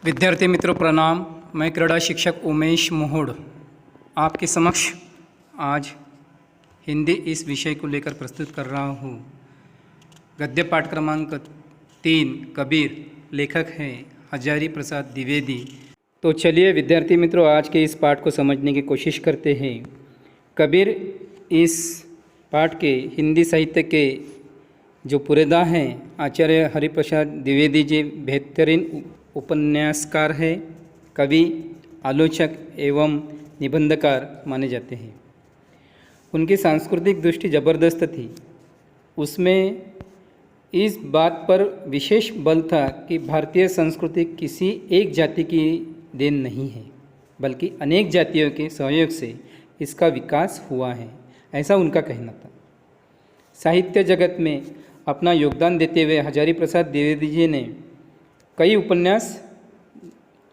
विद्यार्थी मित्रों प्रणाम। मैं क्रीड़ा शिक्षक उमेश मोहोड़ आपके समक्ष आज हिंदी इस विषय को लेकर प्रस्तुत कर रहा हूँ। गद्य पाठ क्रमांक 3 कबीर, लेखक हैं हजारी प्रसाद द्विवेदी। तो चलिए विद्यार्थी मित्रों, आज के इस पाठ को समझने की कोशिश करते हैं। कबीर इस पाठ के हिंदी साहित्य के जो पुरेदा हैं आचार्य हरिप्रसाद द्विवेदी जी बेहतरीन उपन्यासकार है, कवि, आलोचक एवं निबंधकार माने जाते हैं। उनकी सांस्कृतिक दृष्टि ज़बरदस्त थी। उसमें इस बात पर विशेष बल था कि भारतीय संस्कृति किसी एक जाति की देन नहीं है, बल्कि अनेक जातियों के सहयोग से इसका विकास हुआ है, ऐसा उनका कहना था। साहित्य जगत में अपना योगदान देते हुए हजारी प्रसाद द्विवेदी जी ने कई उपन्यास,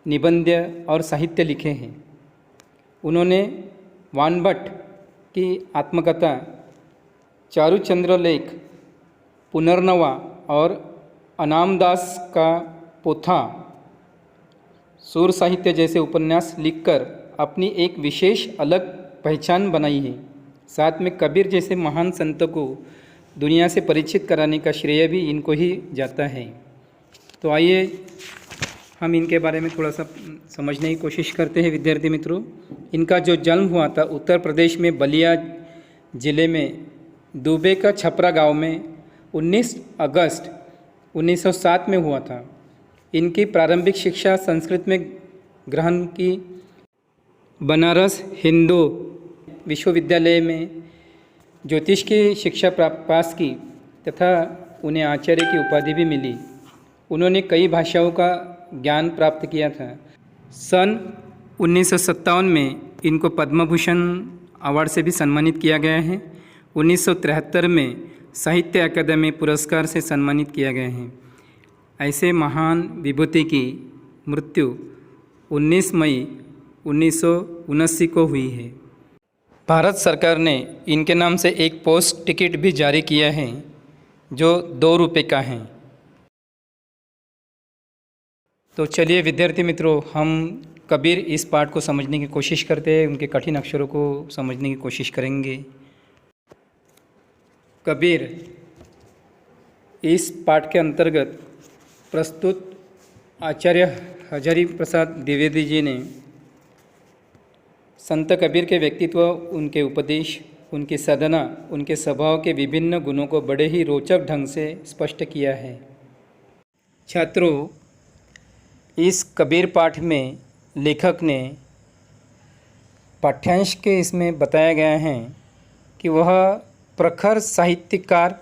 निबंध और साहित्य लिखे हैं। उन्होंने वानभट्ट की आत्मकथा, चारुचंद्र लेख, पुनर्नवा और अनामदास का पोथा, सूर साहित्य जैसे उपन्यास लिखकर अपनी एक विशेष अलग पहचान बनाई है। साथ में कबीर जैसे महान संत को दुनिया से परिचित कराने का श्रेय भी इनको ही जाता है। तो आइए हम इनके बारे में थोड़ा सा समझने की कोशिश करते हैं। विद्यार्थी मित्रों, इनका जो जन्म हुआ था उत्तर प्रदेश में बलिया ज़िले में दुबे का छपरा गांव में 19 अगस्त 1907 में हुआ था। इनकी प्रारंभिक शिक्षा संस्कृत में ग्रहण की, बनारस हिंदू विश्वविद्यालय में ज्योतिष की शिक्षा पास की तथा उन्हें आचार्य की उपाधि भी मिली। उन्होंने कई भाषाओं का ज्ञान प्राप्त किया था। सन 1957 में इनको पद्म भूषण अवार्ड से भी सम्मानित किया गया है। 1973 में साहित्य अकादमी पुरस्कार से सम्मानित किया गया है। ऐसे महान विभूति की मृत्यु 19 मई 1979 को हुई है। भारत सरकार ने इनके नाम से एक पोस्ट टिकट भी जारी किया है जो 2 रुपये का है। तो चलिए विद्यार्थी मित्रों, हम कबीर इस पाठ को समझने की कोशिश करते हैं, उनके कठिन अक्षरों को समझने की कोशिश करेंगे। कबीर इस पाठ के अंतर्गत प्रस्तुत आचार्य हजारी प्रसाद द्विवेदी जी ने संत कबीर के व्यक्तित्व, उनके उपदेश, उनकी साधना, उनके स्वभाव के विभिन्न गुणों को बड़े ही रोचक ढंग से स्पष्ट किया है। छात्रों, इस कबीर पाठ में लेखक ने पाठ्यांश के इसमें बताया गया है कि वह प्रखर साहित्यकार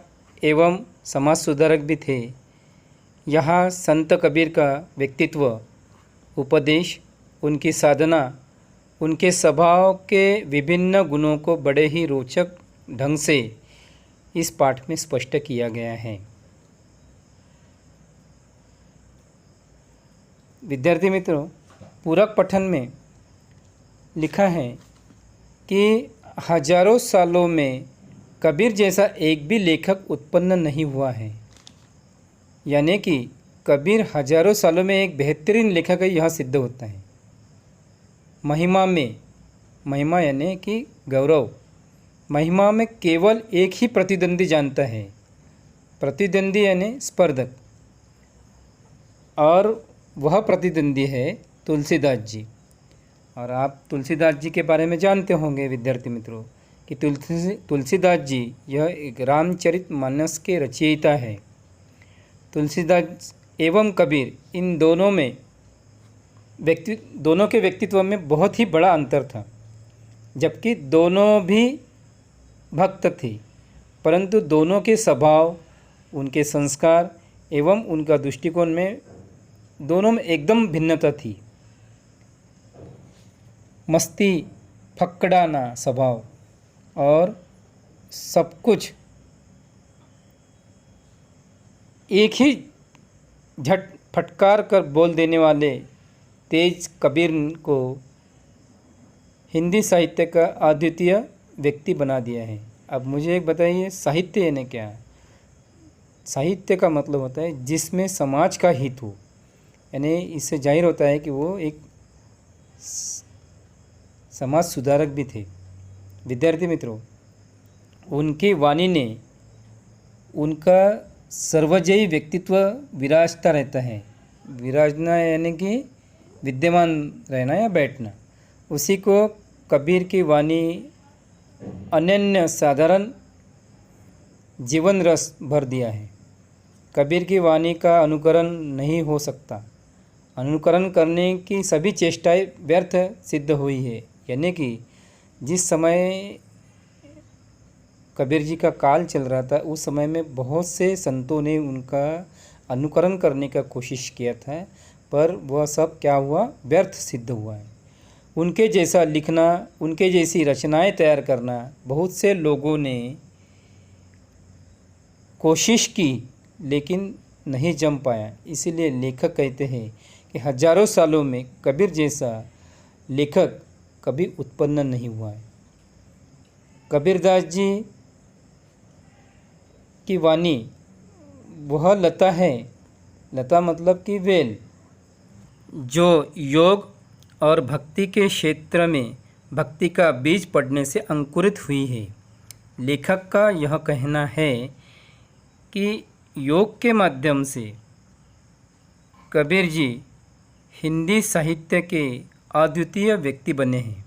एवं समाज सुधारक भी थे। यहाँ संत कबीर का व्यक्तित्व, उपदेश, उनकी साधना, उनके स्वभाव के विभिन्न गुणों को बड़े ही रोचक ढंग से इस पाठ में स्पष्ट किया गया है। विद्यार्थी मित्रों, पूरक पठन में लिखा है कि हजारों सालों में कबीर जैसा एक भी लेखक उत्पन्न नहीं हुआ है। यानी कि कबीर हजारों सालों में एक बेहतरीन लेखक है, यह सिद्ध होता है। महिमा में, महिमा यानी कि गौरव, महिमा में केवल एक ही प्रतिद्वंदी जानता है। प्रतिद्वंदी यानी स्पर्धक, और वह प्रतिद्वंदी है तुलसीदास जी। और आप तुलसीदास जी के बारे में जानते होंगे विद्यार्थी मित्रों कि तुलसीदास जी यह एक रामचरितमानस के रचयिता है। तुलसीदास एवं कबीर, इन दोनों के व्यक्तित्व में बहुत ही बड़ा अंतर था। जबकि दोनों भी भक्त थे, परंतु दोनों के स्वभाव, उनके संस्कार एवं उनका दृष्टिकोण में दोनों में एकदम भिन्नता थी। मस्ती, फक्कड़ाना स्वभाव और सब कुछ एक ही झट फटकार कर बोल देने वाले तेज कबीर को हिंदी साहित्य का अद्वितीय व्यक्ति बना दिया है। अब मुझे एक बताइए, साहित्य यानी क्या है? साहित्य का मतलब होता है जिसमें समाज का हित हो, यानी इससे जाहिर होता है कि वो एक समाज सुधारक भी थे। विद्यार्थी मित्रों, उनकी वाणी ने उनका सर्वजयी व्यक्तित्व विराजता रहता है। विराजना यानी कि विद्यमान रहना या बैठना। उसी को कबीर की वाणी अनन्य साधारण जीवन रस भर दिया है। कबीर की वाणी का अनुकरण नहीं हो सकता। अनुकरण करने की सभी चेष्टाएं व्यर्थ सिद्ध हुई है। यानी कि जिस समय कबीर जी का काल चल रहा था, उस समय में बहुत से संतों ने उनका अनुकरण करने का कोशिश किया था, पर वह सब क्या हुआ, व्यर्थ सिद्ध हुआ है। उनके जैसा लिखना, उनके जैसी रचनाएं तैयार करना बहुत से लोगों ने कोशिश की, लेकिन नहीं जम पाया। इसीलिए लेखक कहते हैं कि हजारों सालों में कबीर जैसा लेखक कभी उत्पन्न नहीं हुआ है। कबीरदास जी की वाणी वह लता है, लता मतलब कि वेल, जो योग और भक्ति के क्षेत्र में भक्ति का बीज पड़ने से अंकुरित हुई है। लेखक का यह कहना है कि योग के माध्यम से कबीर जी हिंदी साहित्य के अद्वितीय व्यक्ति बने हैं।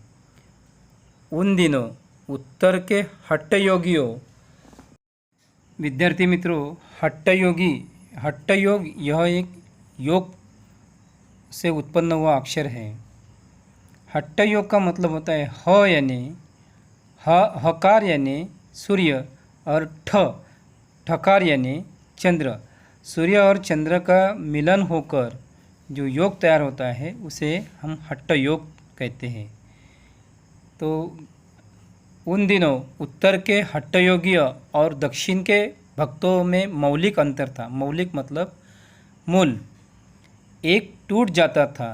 उन दिनों उत्तर के हट्टयोगियों, विद्यार्थी मित्रों, हट्टयोग यह एक योग से उत्पन्न हुआ अक्षर है। हट्टयोग का मतलब होता है ह यानी हकार यानी सूर्य और ठकार यानी चंद्र। सूर्य और चंद्र का मिलन होकर जो योग तैयार होता है उसे हम हट्टयोग कहते हैं। तो उन दिनों उत्तर के हट्टयोगी और दक्षिण के भक्तों में मौलिक अंतर था। मौलिक मतलब मूल। एक टूट जाता था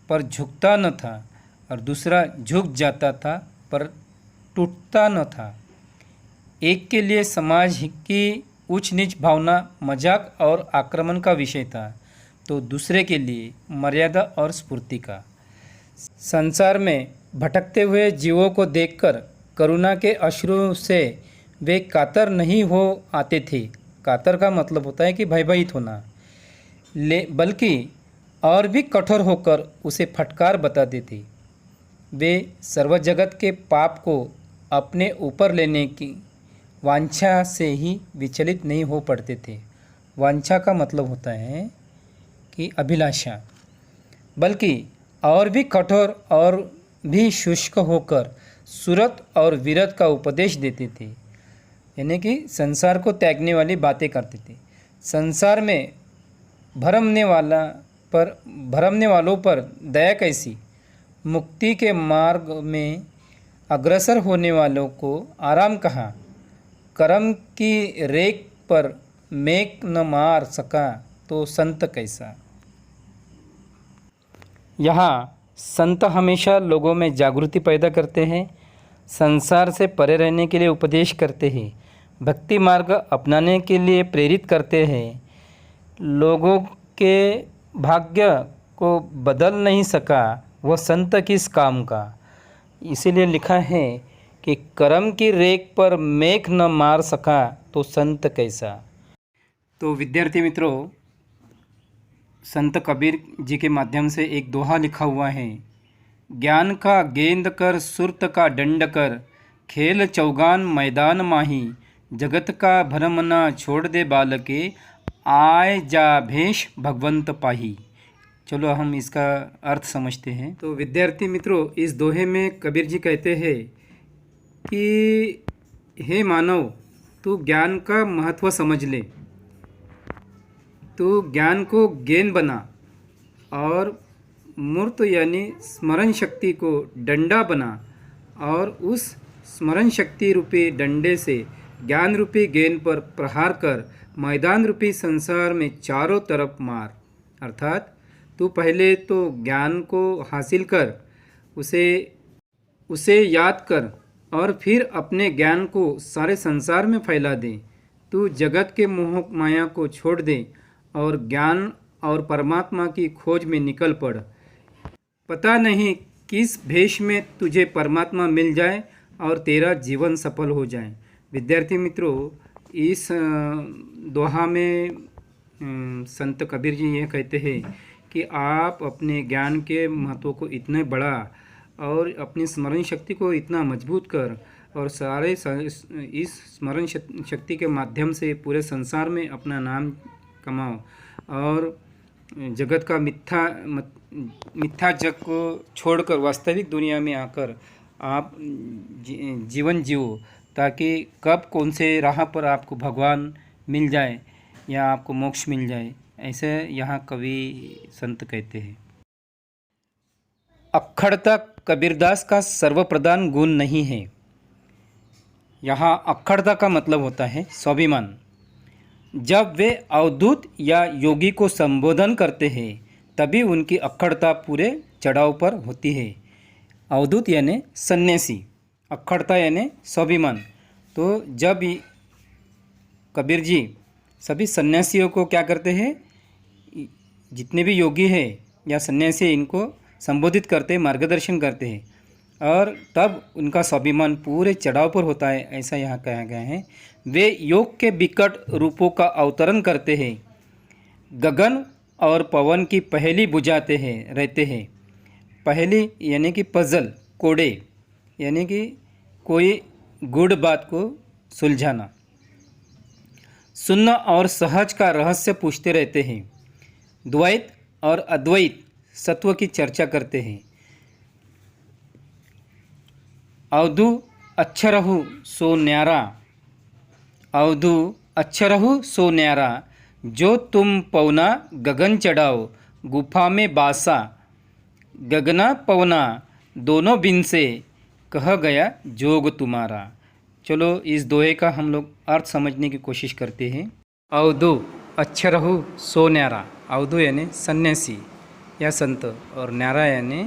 पर झुकता न था, और दूसरा झुक जाता था पर टूटता न था। एक के लिए समाज की उच्च नीच भावना मजाक और आक्रमण का विषय था, तो दूसरे के लिए मर्यादा और स्फूर्ति का। संसार में भटकते हुए जीवों को देखकर करुणा के अश्रु से वे कातर नहीं हो आते थे। कातर का मतलब होता है कि भयभीत होना, बल्कि और भी कठोर होकर उसे फटकार बताते थे। वे सर्व जगत के पाप को अपने ऊपर लेने की वांछा से ही विचलित नहीं हो पड़ते थे। वांछा का मतलब होता है कि अभिलाषा, बल्कि और भी कठोर और भी शुष्क होकर सुरत और विरत का उपदेश देते थे। यानी कि संसार को त्यागने वाली बातें करते थे। संसार में भरमने वालों पर दया कैसी, मुक्ति के मार्ग में अग्रसर होने वालों को आराम कहाँ, कर्म की रेख पर मेघ न मार सका तो संत कैसा। यहाँ संत हमेशा लोगों में जागृति पैदा करते हैं, संसार से परे रहने के लिए उपदेश करते हैं, भक्ति मार्ग अपनाने के लिए प्रेरित करते हैं। लोगों के भाग्य को बदल नहीं सका वह संत किस काम का। इसीलिए लिखा है कि कर्म की रेख पर मेघ न मार सका तो संत कैसा। तो विद्यार्थी मित्रों, संत कबीर जी के माध्यम से एक दोहा लिखा हुआ है। ज्ञान का गेंद कर सुरत का दंड कर, खेल चौगान मैदान माही, जगत का भरम न छोड़ दे बालके, आय जा भेष भगवंत पाही। चलो हम इसका अर्थ समझते हैं। तो विद्यार्थी मित्रों, इस दोहे में कबीर जी कहते हैं कि हे मानव, तू ज्ञान का महत्व समझ ले, तू ज्ञान को गेंद बना और मूर्त यानी स्मरण शक्ति को डंडा बना, और उस स्मरण शक्ति रूपी डंडे से ज्ञान रूपी गेंद पर प्रहार कर मैदान रूपी संसार में चारों तरफ मार। अर्थात तू पहले तो ज्ञान को हासिल कर, उसे याद कर, और फिर अपने ज्ञान को सारे संसार में फैला दे। तू जगत के मोह माया को छोड़ दे और ज्ञान और परमात्मा की खोज में निकल पड़। पता नहीं किस भेष में तुझे परमात्मा मिल जाए और तेरा जीवन सफल हो जाए। विद्यार्थी मित्रों, इस दोहा में संत कबीर जी ये कहते हैं कि आप अपने ज्ञान के महत्व को इतने बढ़ा और अपनी स्मरण शक्ति को इतना मजबूत कर और सारे इस स्मरण शक्ति के माध्यम से पूरे संसार में अपना नाम कमाओ और जगत का मिथ्या जग को छोड़कर वास्तविक दुनिया में आकर आप जीवन जियो, ताकि कब कौन से राह पर आपको भगवान मिल जाए या आपको मोक्ष मिल जाए, ऐसे यहाँ कवि संत कहते हैं। अक्खड़ता कबीरदास का सर्वप्रधान गुण नहीं है। यहाँ अक्खड़ता का मतलब होता है स्वाभिमान। जब वे अवधूत या योगी को संबोधन करते हैं तभी उनकी अक्खड़ता पूरे चढ़ाव पर होती है। अवधूत यानी सन्यासी, अक्खड़ता यानी स्वाभिमान। तो जब कबीर जी सभी सन्यासियों को क्या करते हैं, जितने भी योगी हैं या सन्यासी, इनको संबोधित करते हैं, मार्गदर्शन करते हैं और तब उनका स्वाभिमान पूरे चढ़ाव पर होता है, ऐसा यहाँ कहा गया है। वे योग के विकट रूपों का अवतरण करते हैं, गगन और पवन की पहेली बुझाते हैं रहते हैं। पहेली यानी कि पजल, कोड़े यानी कि कोई गूढ़ बात को सुलझाना। शून्य और सहज का रहस्य पूछते रहते हैं। द्वैत और अद्वैत सत्व की चर्चा करते हैं। अवधू अक्षरहु सो न्यारा, अवधू अक्षरहु सो न्यारा, जो तुम पवना गगन चढ़ाओ, गुफा में बासा गगना पवना, दोनों बिन से कह गया जोग तुम्हारा। चलो इस दोहे का हम लोग अर्थ समझने की कोशिश करते हैं। अवधू अक्षरहु सो न्यारा, अवधू यानी सन्यासी या संत और न्यारा यानी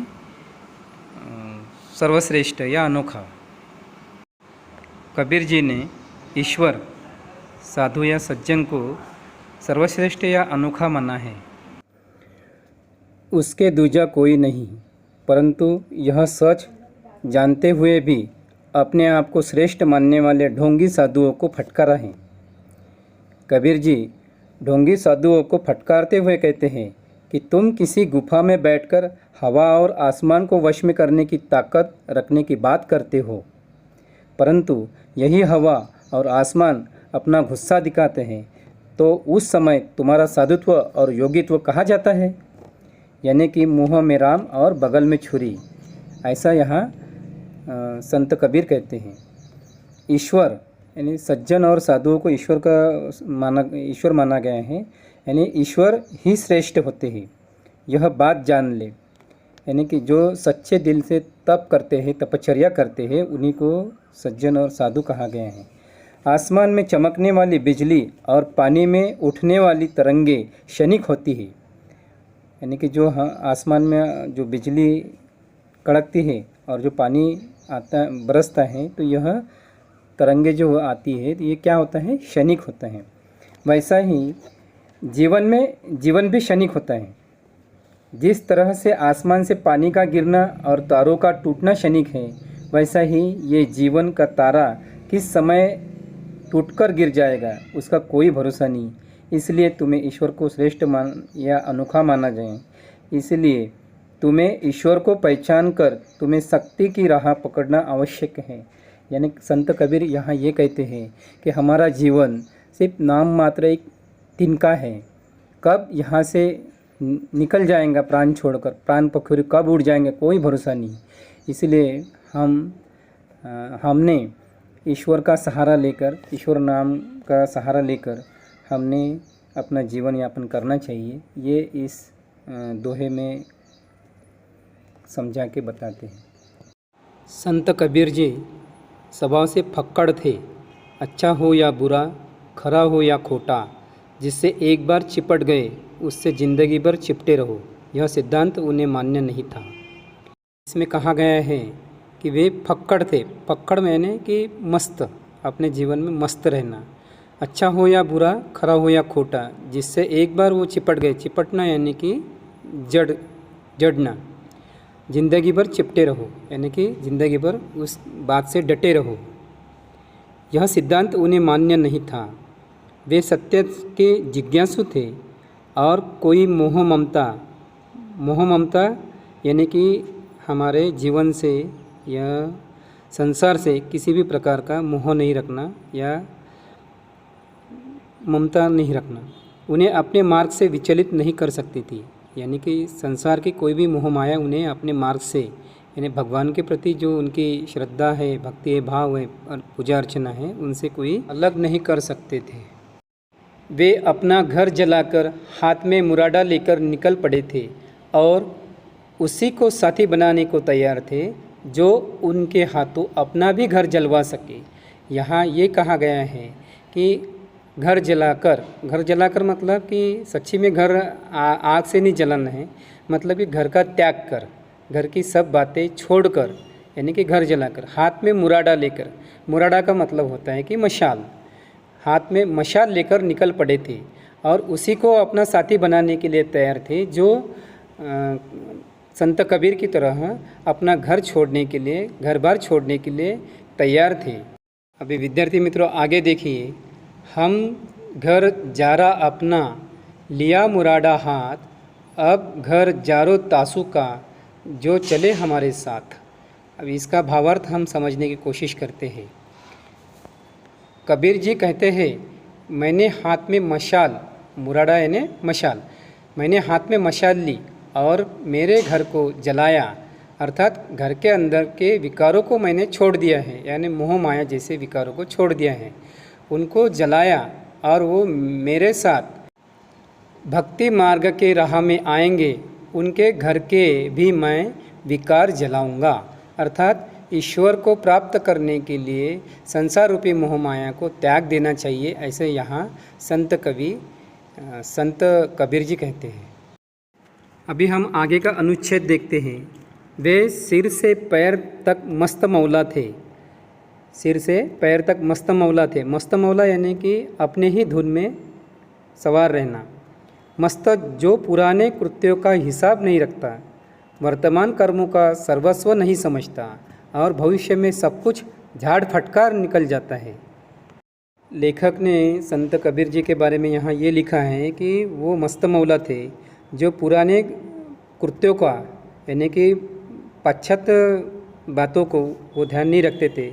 सर्वश्रेष्ठ या अनोखा। कबीर जी ने ईश्वर, साधु या सज्जन को सर्वश्रेष्ठ या अनोखा माना है। उसके दूजा कोई नहीं, परंतु यह सच जानते हुए भी अपने आप को श्रेष्ठ मानने वाले ढोंगी साधुओं को फटकारा है। कबीर जी ढोंगी साधुओं को फटकारते हुए कहते हैं कि तुम किसी गुफा में बैठकर हवा और आसमान को वश में करने की ताकत रखने की बात करते हो, परंतु यही हवा और आसमान अपना गुस्सा दिखाते हैं, तो उस समय तुम्हारा साधुत्व और योगित्व कहा जाता है, यानी कि मुँह में राम और बगल में छुरी। ऐसा यहाँ संत कबीर कहते हैं। ईश्वर यानी सज्जन और साधुओं को ईश्वर माना गया है, यानी ईश्वर ही श्रेष्ठ होते हैं, यह बात जान ले। यानी कि जो सच्चे दिल से तप करते हैं, तपश्चर्या करते हैं, उन्हीं को सज्जन और साधु कहा गया है। आसमान में चमकने वाली बिजली और पानी में उठने वाली तरंगे क्षणिक होती है। यानी कि जो आसमान में जो बिजली कड़कती है और जो पानी आता बरसता है, तो यह तरंगे जो आती है तो ये क्या होता है, क्षणिक होता है। वैसा ही जीवन भी क्षणिक होता है। जिस तरह से आसमान से पानी का गिरना और तारों का टूटना क्षणिक है, वैसा ही ये जीवन का तारा किस समय टूटकर गिर जाएगा उसका कोई भरोसा नहीं। इसलिए तुम्हें ईश्वर को श्रेष्ठ या अनोखा माना जाए। इसलिए तुम्हें ईश्वर को पहचान कर तुम्हें शक्ति की राह पकड़ना आवश्यक है। यानी संत कबीर यहाँ ये कहते हैं कि हमारा जीवन सिर्फ नाम मात्र एक तिनका है। कब यहाँ से निकल जाएगा प्राण छोड़कर, प्राण पखुरी कब उड़ जाएंगे, कोई भरोसा नहीं। इसलिए हमने ईश्वर का सहारा लेकर, ईश्वर नाम का सहारा लेकर हमने अपना जीवन यापन करना चाहिए। ये इस दोहे में समझा के बताते हैं। संत कबीर जी स्वभाव से फक्कड़ थे। अच्छा हो या बुरा, खरा हो या खोटा, जिससे एक बार चिपट गए उससे ज़िंदगी भर चिपटे रहो, यह सिद्धांत उन्हें मान्य नहीं था। इसमें कहा गया है कि वे फक्कड़ थे। फक्कड़ यानी कि मस्त, अपने जीवन में मस्त रहना। अच्छा हो या बुरा, खरा हो या खोटा, जिससे एक बार वो चिपट गए, चिपटना यानी कि जड़ना, ज़िंदगी भर चिपटे रहो यानी कि ज़िंदगी भर उस बात से डटे रहो। यह सिद्धांत उन्हें मान्य नहीं था। वे सत्य के जिज्ञासु थे और कोई मोह ममता यानी कि हमारे जीवन से या संसार से किसी भी प्रकार का मोह नहीं रखना या ममता नहीं रखना उन्हें अपने मार्ग से विचलित नहीं कर सकती थी। यानी कि संसार की कोई भी मोह माया उन्हें अपने मार्ग से यानी भगवान के प्रति जो उनकी श्रद्धा है, भक्ति है, भाव है और पूजा अर्चना है, उनसे कोई अलग नहीं कर सकते थे। वे अपना घर जलाकर हाथ में मुरादा लेकर निकल पड़े थे और उसी को साथी बनाने को तैयार थे जो उनके हाथों अपना भी घर जलवा सके। यहाँ ये कहा गया है कि घर जलाकर मतलब कि सच्ची में घर आग से नहीं जलाना है, मतलब कि घर का त्याग कर, घर की सब बातें छोड़कर यानी कि घर जलाकर हाथ में मुरादा लेकर, मुरादा का मतलब होता है कि मशाल, हाथ में मशाल लेकर निकल पड़े थे और उसी को अपना साथी बनाने के लिए तैयार थे जो संत कबीर की तरह अपना घर छोड़ने के लिए, घर बार छोड़ने के लिए तैयार थे। अभी विद्यार्थी मित्रों आगे देखिए, हम घर जारा अपना लिया मुरादा हाथ, अब घर जारो तासु का जो चले हमारे साथ। अब इसका भावार्थ हम समझने की कोशिश करते हैं। कबीर जी कहते हैं, मैंने हाथ में मशाल, मुरादा यानी मशाल, मैंने हाथ में मशाल ली और मेरे घर को जलाया, अर्थात घर के अंदर के विकारों को मैंने छोड़ दिया है, यानी मोह माया जैसे विकारों को छोड़ दिया है, उनको जलाया और वो मेरे साथ भक्ति मार्ग के राह में आएंगे, उनके घर के भी मैं विकार जलाऊंगा। अर्थात ईश्वर को प्राप्त करने के लिए संसार रूपी मोह माया को त्याग देना चाहिए, ऐसे यहाँ संत कबीर जी कहते हैं। अभी हम आगे का अनुच्छेद देखते हैं। वे सिर से पैर तक मस्त मौला थे, सिर से पैर तक मस्त मौला थे। मस्त मौला यानी कि अपने ही धुन में सवार रहना। मस्त जो पुराने कृत्यों का हिसाब नहीं रखता, वर्तमान कर्मों का सर्वस्व नहीं समझता और भविष्य में सब कुछ झाड़ फटकार निकल जाता है। लेखक ने संत कबीर जी के बारे में यहाँ ये लिखा है कि वो मस्त मौला थे जो पुराने कृत्यों का यानी कि पाश्चात्य बातों को वो ध्यान नहीं रखते थे,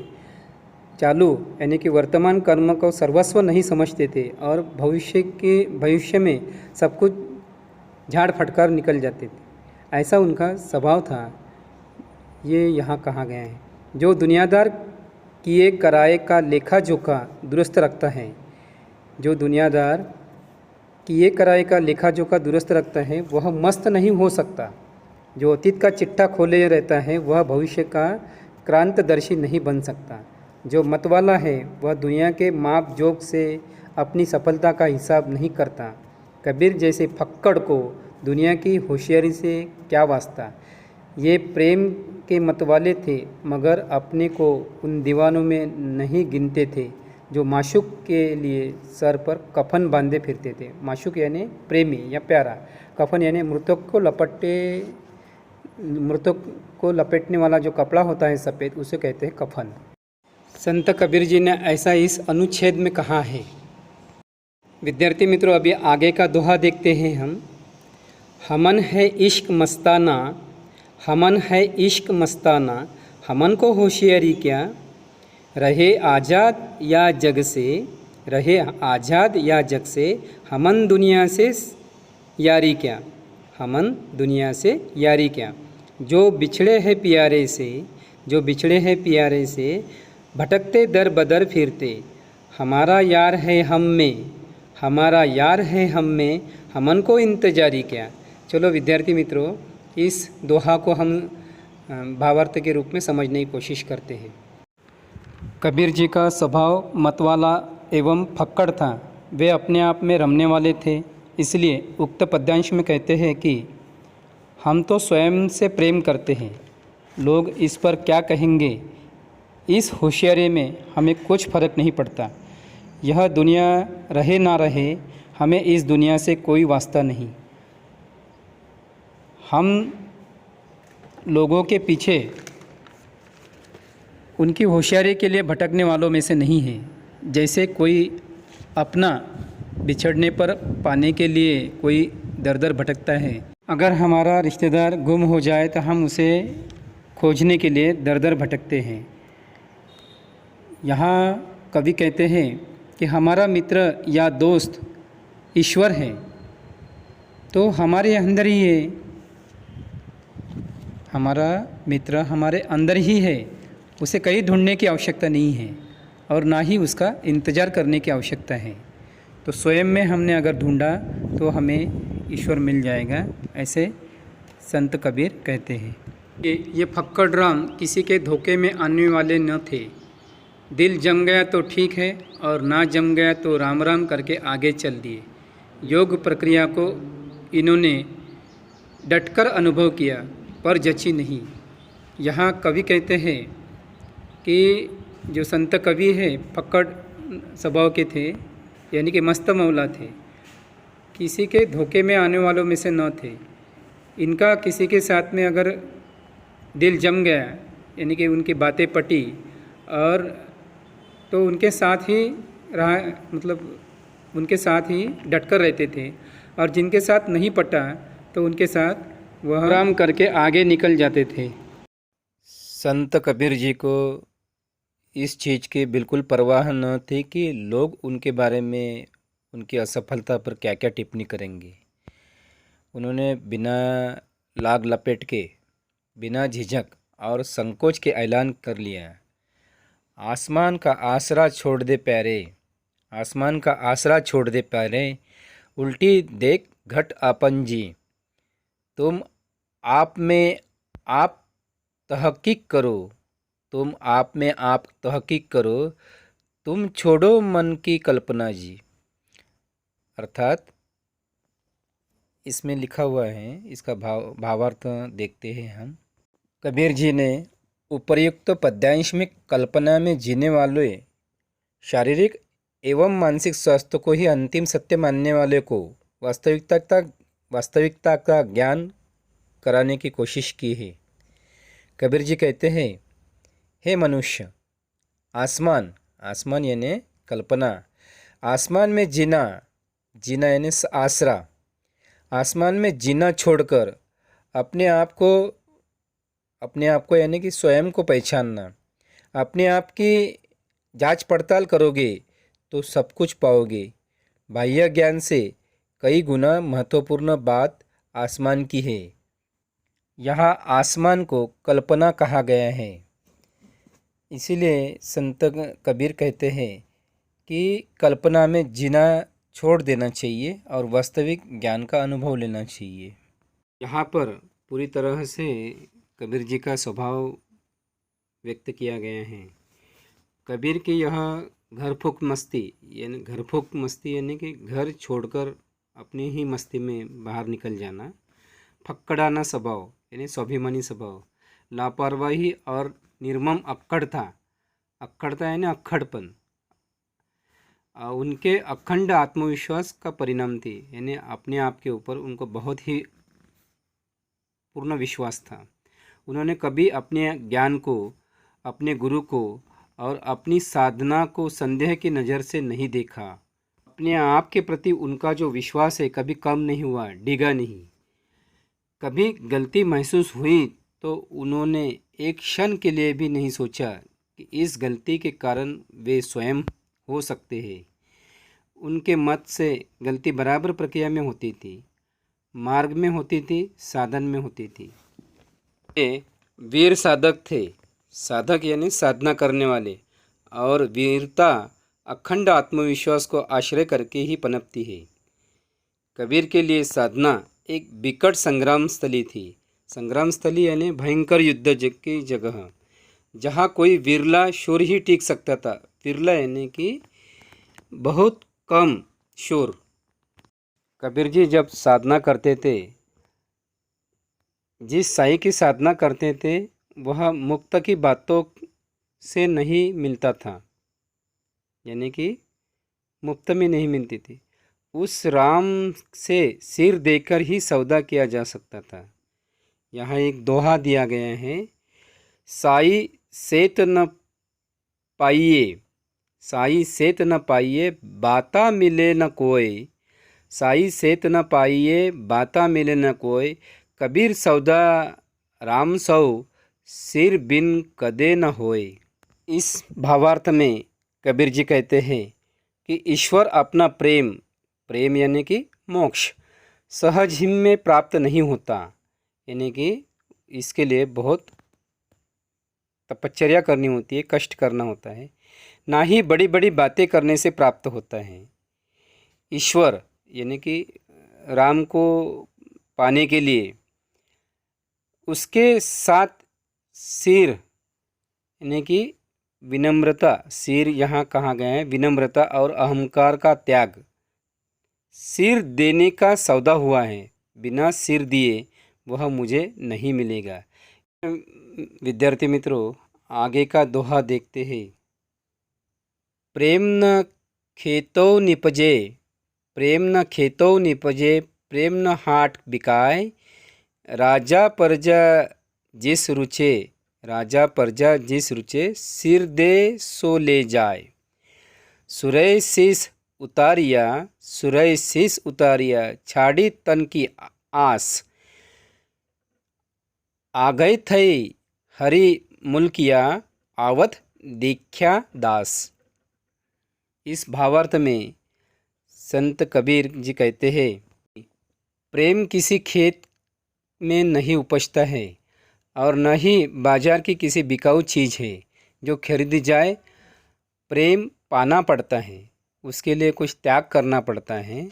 चालू यानी कि वर्तमान कर्म को सर्वस्व नहीं समझते थे और भविष्य में सब कुछ झाड़ फटकार निकल जाते थे, ऐसा उनका स्वभाव था। ये यहाँ कहा गया है। जो दुनियादार किए कराए का लेखा जोखा दुरुस्त रखता है, जो दुनियादार किए कराए का लेखा जोखा दुरुस्त रखता है वह मस्त नहीं हो सकता। जो अतीत का चिट्ठा खोले रहता है वह भविष्य का क्रांतदर्शी नहीं बन सकता। जो मतवाला है वह दुनिया के माप जोग से अपनी सफलता का हिसाब नहीं करता। कबीर जैसे फक्कड़ को दुनिया की होशियारी से क्या वास्ता। ये प्रेम के मतवाले थे मगर अपने को उन दीवानों में नहीं गिनते थे जो माशूक के लिए सर पर कफन बांधे फिरते थे। माशूक यानी प्रेमी या प्यारा, कफन यानी मृतक को लपेटने वाला जो कपड़ा होता है सफ़ेद, उसे कहते हैं कफन। संत कबीर जी ने ऐसा इस अनुच्छेद में कहा है। विद्यार्थी मित्रों अभी आगे का दोहा देखते हैं हम। हमन है इश्क मस्ताना, हमन है इश्क मस्ताना, हमन को होशियारी क्या। रहे आज़ाद या जग से, रहे आज़ाद या जग से, हमन दुनिया से यारी क्या, हमन दुनिया से यारी क्या। जो बिछड़े हैं प्यारे से, जो बिछड़े हैं प्यारे से, भटकते दर बदर फिरते, हमारा यार है हम में, हमारा यार है हम में, हमन को इंतजारी क्या। चलो विद्यार्थी मित्रों, इस दोहा को हम भावार्थ के रूप में समझने की कोशिश करते हैं। कबीर जी का स्वभाव मतवाला एवं फक्कड़ था। वे अपने आप में रमने वाले थे, इसलिए उक्त पद्यांश में कहते हैं कि हम तो स्वयं से प्रेम करते हैं, लोग इस पर क्या कहेंगे, इस होशियारी में हमें कुछ फर्क नहीं पड़ता। यह दुनिया रहे ना रहे, हमें इस दुनिया से कोई वास्ता नहीं। हम लोगों के पीछे उनकी होशियारी के लिए भटकने वालों में से नहीं है। जैसे कोई अपना बिछड़ने पर पाने के लिए कोई दर दर भटकता है। अगर हमारा रिश्तेदार गुम हो जाए तो हम उसे खोजने के लिए दर दर भटकते हैं। यहाँ कवि कहते हैं कि हमारा मित्र या दोस्त ईश्वर है, तो हमारे अंदर ही है। हमारा मित्र हमारे अंदर ही है, उसे कहीं ढूंढने की आवश्यकता नहीं है और ना ही उसका इंतज़ार करने की आवश्यकता है। तो स्वयं में हमने अगर ढूंढा तो हमें ईश्वर मिल जाएगा, ऐसे संत कबीर कहते हैं। ये फक्कड़ राम किसी के धोखे में आने वाले न थे। दिल जम गया तो ठीक है और ना जम गया तो राम राम करके आगे चल दिए। योग प्रक्रिया को इन्होंने डटकर अनुभव किया पर जची नहीं। यहाँ कवि कहते हैं कि जो संत कवि है फक्कड़ स्वभाव के थे, यानी कि मस्त मौला थे, किसी के धोखे में आने वालों में से न थे। इनका किसी के साथ में अगर दिल जम गया, यानी कि उनकी बातें पटी और तो उनके साथ ही रहा, मतलब उनके साथ ही डटकर रहते थे, और जिनके साथ नहीं पटा तो उनके साथ वह आराम करके आगे निकल जाते थे। संत कबीर जी को इस चीज़ की बिल्कुल परवाह न थी कि लोग उनके बारे में, उनकी असफलता पर क्या क्या टिप्पणी करेंगे। उन्होंने बिना लाग लपेट के, बिना झिझक और संकोच के ऐलान कर लिया, आसमान का आसरा छोड़ दे प्यारे, आसमान का आसरा छोड़ दे प्यारे, उल्टी देख घट आपन जी, तुम आप में आप तहकीक करो, तुम आप में आप तहकीक करो, तुम छोड़ो मन की कल्पना जी। अर्थात इसमें लिखा हुआ है, इसका भावार्थ देखते हैं हम। कबीर जी ने उपर्युक्त पद्यांश में कल्पना में जीने वाले शारीरिक एवं मानसिक स्वास्थ्य को ही अंतिम सत्य मानने वाले को वास्तविकता का ज्ञान कराने की कोशिश की है। कबीर जी कहते हैं, हे मनुष्य, आसमान, आसमान यानी कल्पना, आसमान में जीना, जीना यानी आसरा, आसमान में जीना छोड़कर अपने आप को यानी कि स्वयं को पहचानना, अपने आप की जांच पड़ताल करोगे तो सब कुछ पाओगे। बाह्य ज्ञान से कई गुना महत्वपूर्ण बात आसमान की है। यहाँ आसमान को कल्पना कहा गया है। इसीलिए संत कबीर कहते हैं कि कल्पना में जीना छोड़ देना चाहिए और वास्तविक ज्ञान का अनुभव लेना चाहिए। यहाँ पर पूरी तरह से कबीर जी का स्वभाव व्यक्त किया गया है। कबीर की यह घर फूक मस्ती यानी कि घर छोड़कर अपनी ही मस्ती में बाहर निकल जाना, फक्कड़ाना स्वभाव यानी स्वाभिमानी स्वभाव, लापरवाही और निर्मम अक्खड़ता यानी अक्खड़पन, उनके अखंड आत्मविश्वास का परिणाम थी। यानी अपने आप के ऊपर उनको बहुत ही पूर्ण विश्वास था। उन्होंने कभी अपने ज्ञान को, अपने गुरु को और अपनी साधना को संदेह की नज़र से नहीं देखा। अपने आप के प्रति उनका जो विश्वास है कभी कम नहीं हुआ, डिगा नहीं। कभी गलती महसूस हुई तो उन्होंने एक क्षण के लिए भी नहीं सोचा कि इस गलती के कारण वे स्वयं हो सकते हैं। उनके मत से गलती बराबर प्रक्रिया में होती थी, मार्ग में होती थी, साधन में होती थी। वे वीर साधक थे। साधक यानी साधना करने वाले, और वीरता अखंड आत्मविश्वास को आश्रय करके ही पनपती है। कबीर के लिए साधना एक विकट संग्राम स्थली थी। संग्राम स्थली यानी भयंकर युद्ध की जगह, जहाँ कोई विरला शूर ही टिक सकता था। विरला यानी कि बहुत कम शूर। कबीर जी जब साधना करते थे, जिस साईं की साधना करते थे वह मुक्त की बातों से नहीं मिलता था, यानी कि मुफ्त में नहीं मिलती थी। उस राम से सिर देकर ही सौदा किया जा सकता था। यहाँ एक दोहा दिया गया है, साई सेत न पाइए, साई सेत न पाइए, बाता मिले न कोई, साई सेत न पाइए, बाता मिले न कोई, कबीर सौदा राम सौ, सिर बिन कदे न होए। इस भावार्थ में कबीर जी कहते हैं कि ईश्वर अपना प्रेम, प्रेम यानी कि मोक्ष, सहज ही में प्राप्त नहीं होता, यानी कि इसके लिए बहुत तपश्चर्या करनी होती है, कष्ट करना होता है, ना ही बड़ी बड़ी बातें करने से प्राप्त होता है। ईश्वर यानी कि राम को पाने के लिए उसके साथ सिर यानी कि विनम्रता, सिर यहाँ कहा गया है, विनम्रता और अहंकार का त्याग, सिर देने का सौदा हुआ है, बिना सिर दिए वह मुझे नहीं मिलेगा। विद्यार्थी मित्रों, आगे का दोहा देखते हैं। प्रेम न खेतों निपजे, प्रेम न खेतों निपजे, प्रेम न हाट बिकाए, राजा प्रजा जिस रुचे, राजा प्रजा जिस रुचे, सिर दे सो ले जाए। सुरय शीस उतारिया, सुरय शीस उतारिया, छाड़ी तन की आस, आ गए थे हरि मुल्किया, आवत दीख्या दास। इस भावार्थ में संत कबीर जी कहते हैं, प्रेम किसी खेत में नहीं उपजता है और न ही बाजार की किसी बिकाऊ चीज़ है जो खरीदी जाए। प्रेम पाना पड़ता है, उसके लिए कुछ त्याग करना पड़ता है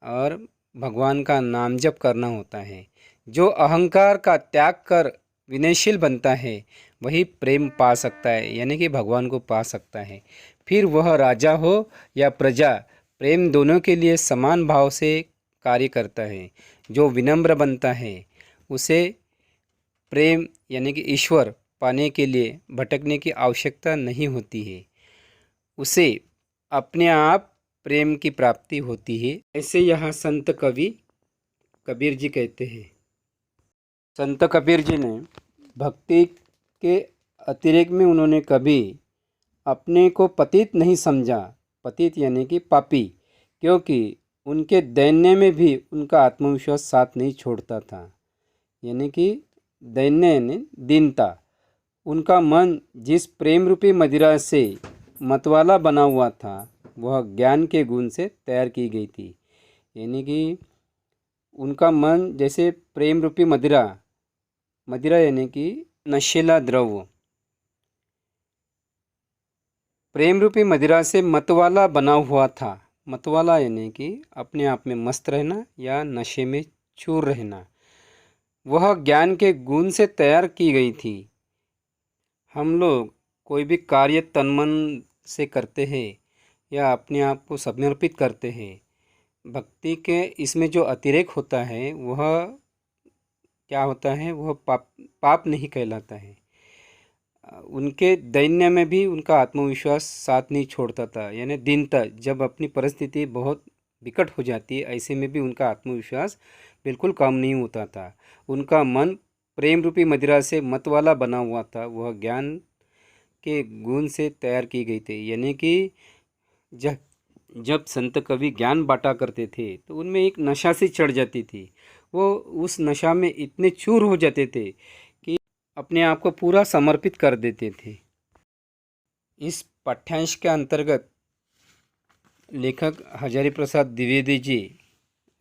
और भगवान का नाम जप करना होता है। जो अहंकार का त्याग कर विनयशील बनता है वही प्रेम पा सकता है, यानी कि भगवान को पा सकता है। फिर वह राजा हो या प्रजा, प्रेम दोनों के लिए समान भाव से कार्य करता है। जो विनम्र बनता है उसे प्रेम यानी कि ईश्वर पाने के लिए भटकने की आवश्यकता नहीं होती है, उसे अपने आप प्रेम की प्राप्ति होती है। ऐसे यहाँ संत कवि कबीर जी कहते हैं। संत कबीर जी ने भक्ति के अतिरेक में उन्होंने कभी अपने को पतित नहीं समझा, पतित यानी कि पापी, क्योंकि उनके दैन्य में भी उनका आत्मविश्वास साथ नहीं छोड़ता था। यानी कि दैन्य यानी दीनता। उनका मन जिस प्रेम रूपी मदिरा से मतवाला बना हुआ था वह ज्ञान के गुण से तैयार की गई थी। यानी कि उनका मन जैसे प्रेम रूपी मदिरा, मदिरा यानी कि नशीला द्रव्य, प्रेम रूपी मदिरा से मतवाला बना हुआ था। मतवाला यानी कि अपने आप में मस्त रहना या नशे में चूर रहना। वह ज्ञान के गुण से तैयार की गई थी। हम लोग कोई भी कार्य तनमन से करते हैं या अपने आप को समर्पित करते हैं, भक्ति के इसमें जो अतिरेक होता है वह क्या होता है, वह पाप नहीं कहलाता है। उनके दैन्य में भी उनका आत्मविश्वास साथ नहीं छोड़ता था, यानी दीनता। जब अपनी परिस्थिति बहुत विकट हो जाती है ऐसे में भी उनका आत्मविश्वास बिल्कुल कम नहीं होता था। उनका मन प्रेम रूपी मदिरा से मतवाला बना हुआ था। वह ज्ञान के गुण से तैयार की गई थी। यानी कि जब संत कवि ज्ञान बांटा करते थे तो उनमें एक नशा सी चढ़ जाती थी। वो उस नशा में इतने चूर हो जाते थे कि अपने आप को पूरा समर्पित कर देते थे। इस पाठ्यांश के अंतर्गत लेखक हजारी प्रसाद द्विवेदी जी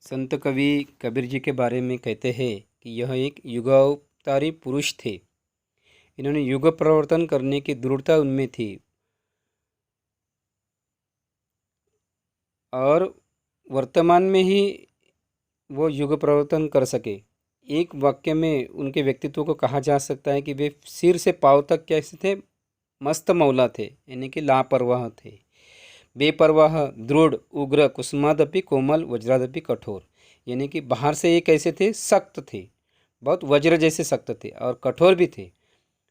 संत कवि कबीर जी के बारे में कहते हैं कि यह एक युगावतारी पुरुष थे। इन्होंने युग परिवर्तन करने की दृढ़ता उनमें थी और वर्तमान में ही वो युग परिवर्तन कर सके। एक वाक्य में उनके व्यक्तित्व को कहा जा सकता है कि वे सिर से पाँव तक कैसे थे, मस्त मौला थे, यानी कि लापरवाह थे, बेपरवाह, दृढ़, उग्र, कुसुमादपि कोमल, वज्रादपि कठोर। यानी कि बाहर से ये कैसे थे, सख्त थे, बहुत वज्र जैसे सख्त थे और कठोर भी थे,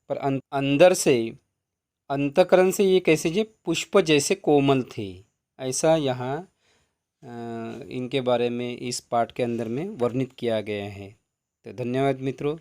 पर अंदर से अंतकरण से ये कैसे जे पुष्प जैसे कोमल थे ऐसा यहाँ इनके बारे में इस पाठ के अंदर में वर्णित किया गया है। तो धन्यवाद मित्रों।